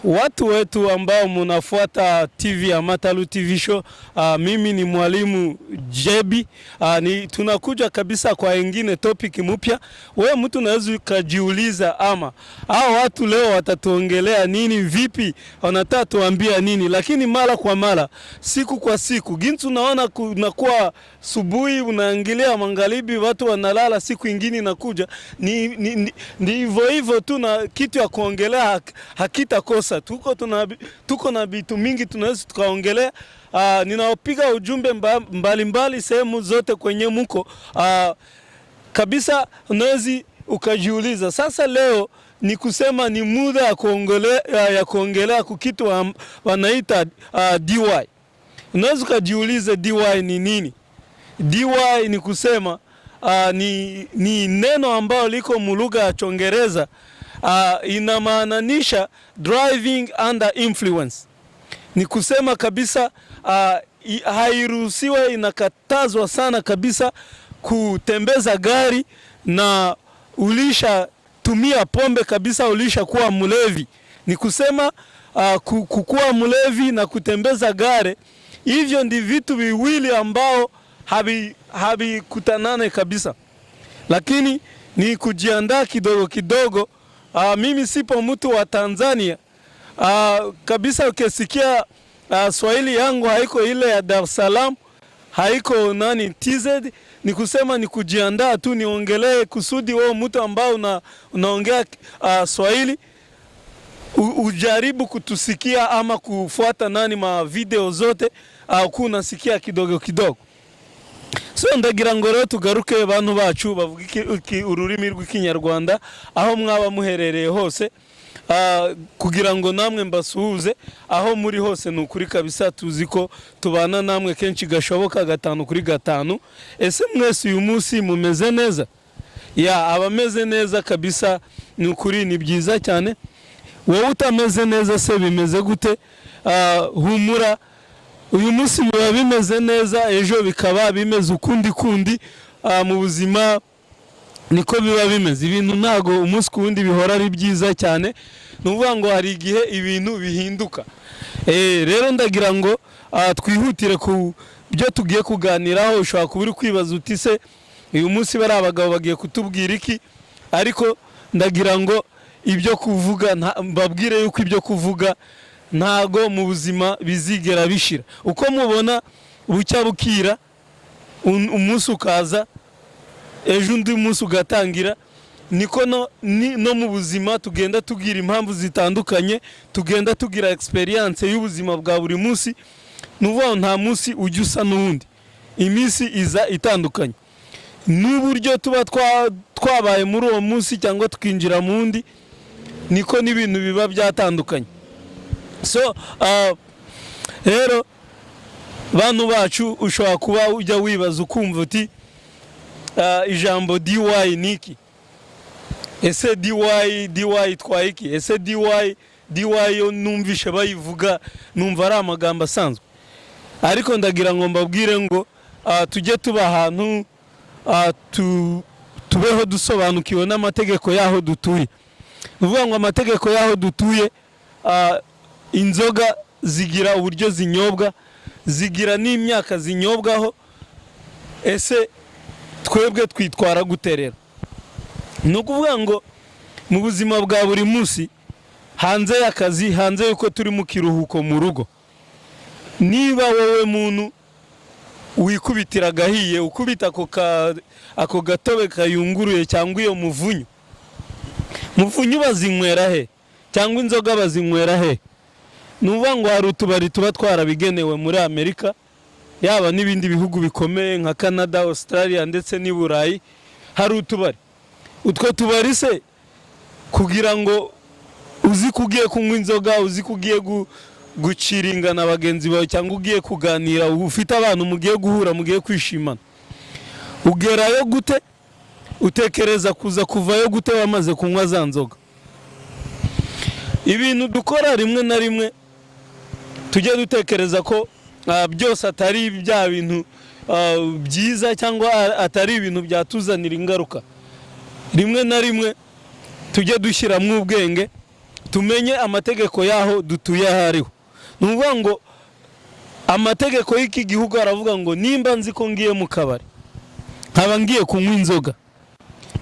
Watu wetu ambao munafuata TV ya Matalu TV show, mimi ni mwalimu Jebi. Tunakuja kabisa kwa wengine topic mpya. Wewe mtu unaweza kujiuliza ama hao watu leo watatuongelea nini, vipi, wanataka tuambia nini, lakini mara kwa mara, siku kwa siku, ginsi unaona kunakuwa subuhi unaangalia magharibi watu wanalala, siku ingine inakuja ni hivyo hivyo tu, na kitu ya kuongelea hakitakosa. Tuko na vitu mingi tunaweza tukaongelea. Ninaopiga ujumbe mbalimbali sehemu zote kwenye mko kabisa, unaweza ukajiuliza sasa leo ni kusema ni muda ya kuongelea kitu wanaita DY. Unaweza ukajiuliza DY ni nini? DY ni kusema ni neno ambalo liko mulugha ya Kiingereza, inamaanisha driving under influence. Ni kusema kabisa hairuhusiwe, inakatazwa sana kabisa kutembeza gari na ulisha tumia pombe kabisa, ulisha kuwa mlevi. Ni kusema kukuwa mlevi na kutembeza gari, hivyo ndi vitu viwili ambao havikutanane kabisa. Lakini ni kujiandaa kidogo kidogo. Mimi sipo mtu wa Tanzania kabisa. Ukisikia Swahili yangu haiko ile ya Dar es Salaam, haiko TZ, ni kusema ni kujiandaa tu niongelee kusudi wewe mtu ambao unaongea Swahili ujaribu kutusikia ama kufuata ma video zote kunasikia kidogo kidogo. So ndagira ngo rero tugaruke bantu bacu bavuga ururimi rw'Ikinyarwanda aho mwaba muherereye hose, kugira ngo namwe mbasuhuze aho muri hose. Nukuri kabisa tuzi ko tubana namwe kenshi gashoboka 5 kuri 5. Ese mwese uyu munsi mumeze neza? Abameze neza kabisa nukuri ni byiza cyane. Wowe utameze neza se bimeze gute? Humura, uyu munsi biba bimeze neza, ejo bikaba bimeze ukundi mu buzima niko biba bimeze. Ibintu ntago umunsi kuwundi bihora ari byiza cyane, nuvuga ngo hari igihe ibintu bihinduka. Rero ndagira ngo twihutire ku byo tugiye kuganiraho. Ushobora kuba uri kwibaza uti se uyu munsi bari abagabo bagiye kutubwira iki? Ariko ndagira ngo ibyo kuvuga mbabwire yuko ibyo kuvuga ntago mu buzima bizigera bishira. Uko mubona bucya bukira, umunsi ukaza, ejo undi munsi ugatangira, niko no mu buzima tugenda tugira impamvu zitandukanye, tugenda tugira experience y'ubuzima bwa buri munsi. Nuvuga nta munsi ujya usa n'undi, iminsi iza itandukanye. N'uburyo tuba twabaye muri uwo munsi cyangwa tukinjira mu wundi, niko n'ibintu biba byatandukanye. So rero bantu bacu, ushobora kuba ujya wibaza ukumva uti ijambo DY niki? Ese DY twaye iki? Ese DY yo numvishe bayivuga numva ari amagambo asanzwe. Ariko ndagira ngo mbabwire ngo tujye tuba ahantu tubeho dusobanukiwe n'amategeko yaho dutuye. Uvuga ngo amategeko yaho dutuye, inzoga zigira uburyo zinyobwa, zigira n'imyaka zinyobwaho. Ese twebwe twitwara guterera? Nukuvuga ngo mu buzima bwa buri munsi, hanze y'akazi, hanze yuko turi mu kiruhuko mu rugo, niba wowe muntu wikubitira gahiye, ukubita ako gatobe kayunguruye cyangwa iyo muvunyu bazinywera he? Cyangwa inzoga bazinywera he? Nuvuga ngo hari utubari tuba twarabigenewe muri Amerika, yaba n'ibindi bihugu bikomeye nka Canada, Australia ndetse n'i Burayi. Hari utubari, utwo tubari se kugira ngo uzi kugiye kunywa inzoga, uzi kugiye guciringa na bagenzi bawe cyangwa ugiye kuganira, ufite abantu mugiye guhura, mugiye kwishimana, ugerayo gute? Utekereza kuvayo gute wamaze kunywa za nzoga? Ibintu dukora rimwe na rimwe tujye dutekereza ko byose atari bya bintu byiza cyangwa atari ibintu byatuzanira ingaruka. Rimwe na rimwe tujye dushyiramo ubwenge, tumenye amategeko yaho dutuye hariho. Nuvuga ngo amategeko y'iki gihugu aravuga ngo nimba nzi ko ngiye mu kabari nkaba ngiye kunywa inzoga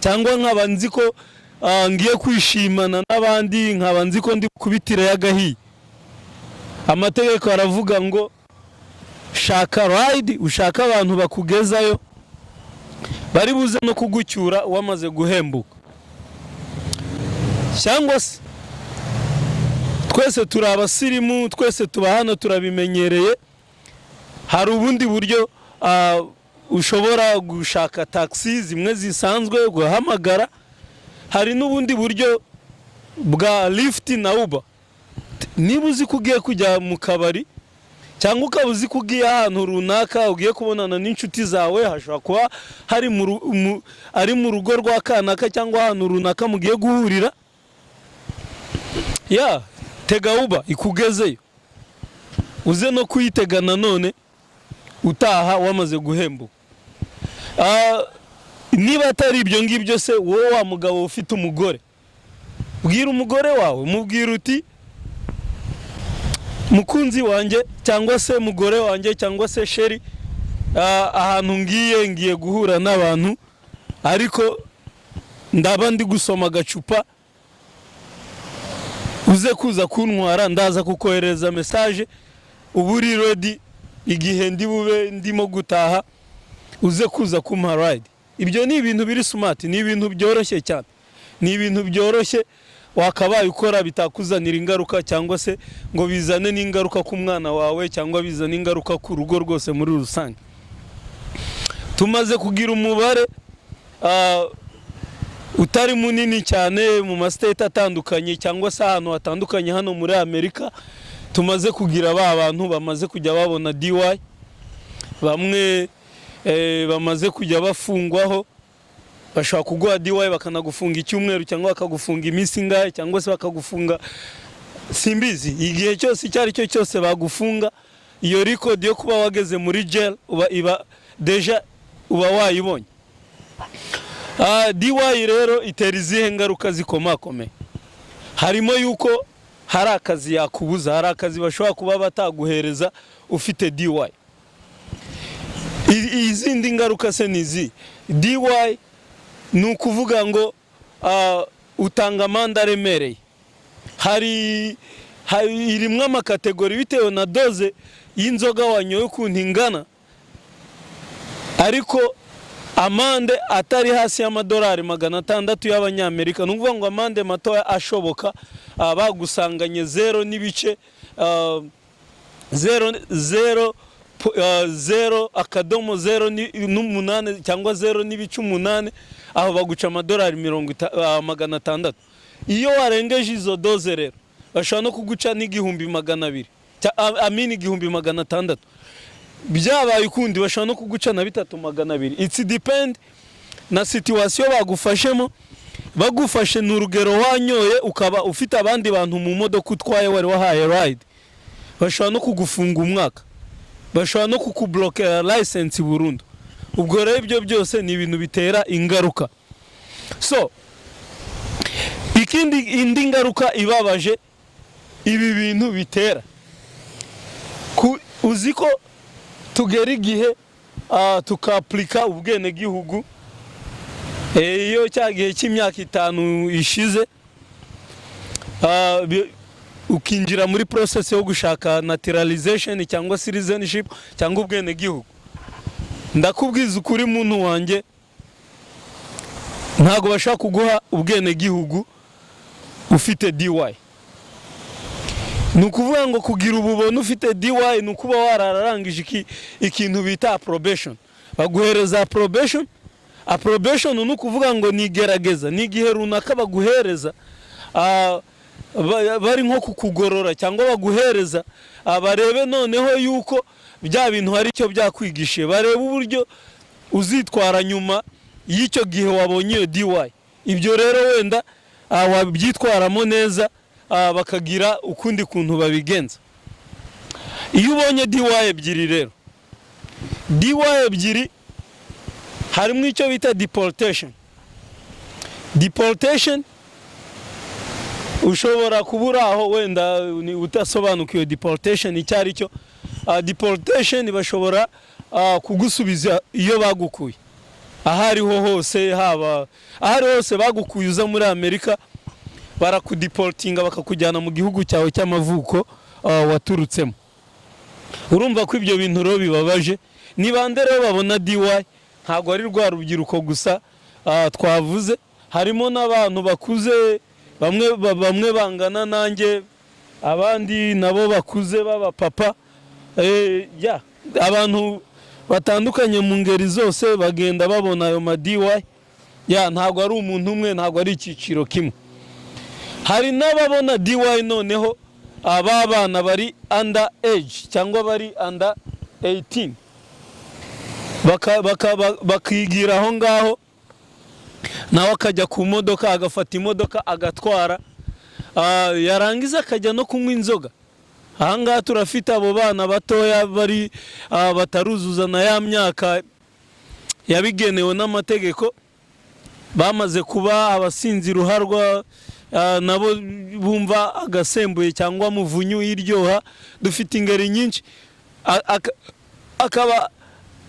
cyangwa nkaba nzi ko ngiye kwishimana n'abandi nkaba nzi ko ndi kubitira y'agahiye, amategeko aravuga ngo shaka ride, ushaka abantu bakugezayo bari buze no kugucyura wamaze guhembuka. Cyangwa se twese turi abasirimu, twese tuba hano turabimenyereye, hari ubundi buryo ushobora gushaka taxi zimwe zisanzwe guhamagara, hari n'ubundi buryo bwa lift na Uber. Niba uzi ko ugiye kujya mu kabari cyangwa ukaba uzi ko ugiye ahantu runaka ugiye kubonana n'inshuti zawe, hashobora kuba ari mu rugo rwa kanaka cyangwa ahantu runaka mugiye guhurira, tega Uber ikugezeyo, uze no kuyitega nanone utaha wamaze guhembuka. Niba atari ibyo ngibyo se, wowe wa mugabo ufite umugore, bwira umugore wawe, mubwira uti mukunzi wanjye cyangwa se mugore wanjye cyangwa se sheri, ahantu ngiye guhura n'abantu ariko ndaba ndi gusoma agacupa, uze kuza kuntwara, ndaza kukohereza message, uburi ready igihe ndi bube ndimo gutaha, uze kuza kumpa ride. Ibyo ni ibintu biri smart, ni ibintu byoroshye cyane, ni ibintu byoroshye wakabaye ukora bitakuzanira ingaruka cyangwa se ngo bizane n'ingaruka ku mwana wawe cyangwa bizane ingaruka ku rugo rwose muri rusange. Tumaze kugira umubare utari munini cyane mu ma state atandukanye cyangwa se ahantu hatandukanye hano muri Amerika, tumaze kugira abantu bamaze kujya babona DUI, bamwe bamaze kujya bafungwaho, bashaka kuguha DUI bakanagufunga icyumweru cyangwa bakagufunga iminsi ingahe cyangwa se bakagufunga simbizi igihe cyose cyari cyo cyose bagufunga. Iyo record yo kuba wageze muri jail iba deja uba wayibonye. DUI rero itera izihe ngaruka zikomakomeye, harimo yuko hari akazi yakubuza, hari akazi bashobora kuba bataguhereza ufite DUI. Izindi ngaruka se nizi, DUI ni ukuvuga ngo utanga amande aremereye, irimwo amakategori bitewe na doze y'inzoga wanyoye ukuntu ingana, ariko amande atari hasi y'amadolari 600 y'abanyamerika. Ni ukuvuga ngo amande matoya ashoboka, bagusanganye 0 n'ibice 0.08 cyangwa 0 n'ibice 8, aho baguca amadolari 600. Iyo warengeje izo doze rero bashobora no kuguca n'igihumbi 200, amini igihumbi 600. Byabaye ukundi bashobora no kuguca na 3200. It's depend na situation bagufashemo. Bagufashe n'urugero wanyoye ukaba ufite abandi bantu mu modoka utwaye wari wahaye ride, bashobora no kugufunga umwaka, bashobora no kukublokera license burundu. Ubwo rero ibyo byose ni ibintu bitera ingaruka. So indi ngaruka ibabaje ibi bintu bitera, uziko tugera igihe tukaplika ubwene gihugu, iyo cyagihe cy'imyaka 5 ishize ukinjira muri process yo gushaka naturalization cyangwa citizenship cyangwa ubwene gihugu. Ndakubwiza ukuri muntu wanjye, ntago bashaka kuguha ubwene gihugu ufite DUI. Nukuvuga ngo kugira ububone ufite DUI nukuba wararangije ikintu bita approbation, baguhereza approbation. Approbation nukuvuga ngo nigerageza, nigihe runaka baguhereza bari nko kukugorora cyangwa baguhereza barebe noneho yuko bya bintu hari icyo byakwigishe, barebe uburyo uzitwara nyuma y'icyo gihe wabonye DUI. Ibyo rero wenda wabyitwaramo neza, bakagira ukundi kuntu babigenza. Iyo ubonye DUI ebyiri rero, DUI ebyiri harimo icyo bita deportation. Deportation ushobora kubura aho wenda utasobanukiwe deportation icyari cyo. Deportation bashobora kugusubiza iyo bagukuye ahariho hose, haba ahari hose bagukuye uza muri Amerika, barakudeportinga bakakujyana mu gihugu cyawe cy'amavuko waturutsemo. Urumva ko ibyo bintu ro bibabaje. Ni bande rero babona DY, ntago ari rwa rubyiruko gusa twavuze, harimo n'abantu bakuze, bamwe bangana nanjye, abandi nabo bakuze baba papa, abantu batandukanye mu ngeri zose bagenda babona ayo ma DY. Ntago ari umuntu umwe, ntago ari icyiciro kimwe. Hari n'ababona DY noneho abana bari under age cyangwa bari under 18, bakigira aho ngaho, nawe akajya ku modoka, agafata imodoka agatwara, yarangiza akajya no kunywa inzoga. Ahangaha turafite abo bana batoya bari bataruzuza na ya myaka yabigenewe n'amategeko, bamaze kuba abasinzi ruharwa, nabo bumva agasembuye cyangwa muvunyu iryoha. Dufite ingeri nyinshi, akaba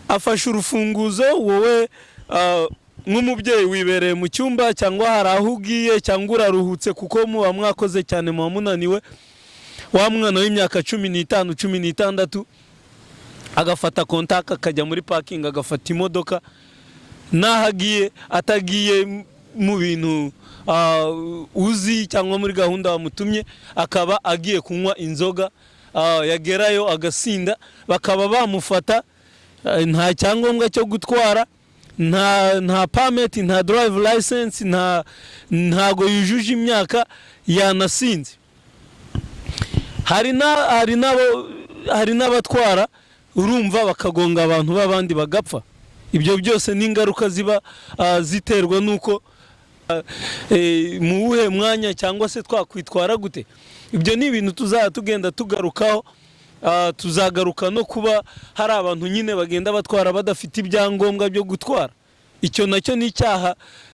afashe urufunguzo, wowe nk'umubyeyi wibereye mu cyumba cyangwa hari aho ugiye cyangwa uraruhutse kuko muba mwakoze cyane, muba munaniwe. Wa mwana w'imyaka 15 16 agafata kontaka akajya muri parking, agafata imodoka, nahagiye atagiye mu bintu uzi cyangwa muri gahunda bamutumye, akaba agiye kunywa inzoga, yagerayo agasinda, bakaba bamufata, nta cyangombwa cyo gutwara, nta permit, nta drive license, ntago yujuje imyaka, yanasinze. Hari n'abatwara urumva bakagonga abantu b'abandi bagapfa. Ibyo byose ni ingaruka ziba ziterwa nuko mu uhe mwanya cyangwa se twakwitwara gute. Ibyo ni ibintu tugenda tugarukaho. Tuzagaruka no kuba hari abantu nyine bagenda batwara badafite ibyangombwa byo gutwara. Icyo nacyo ni icyaha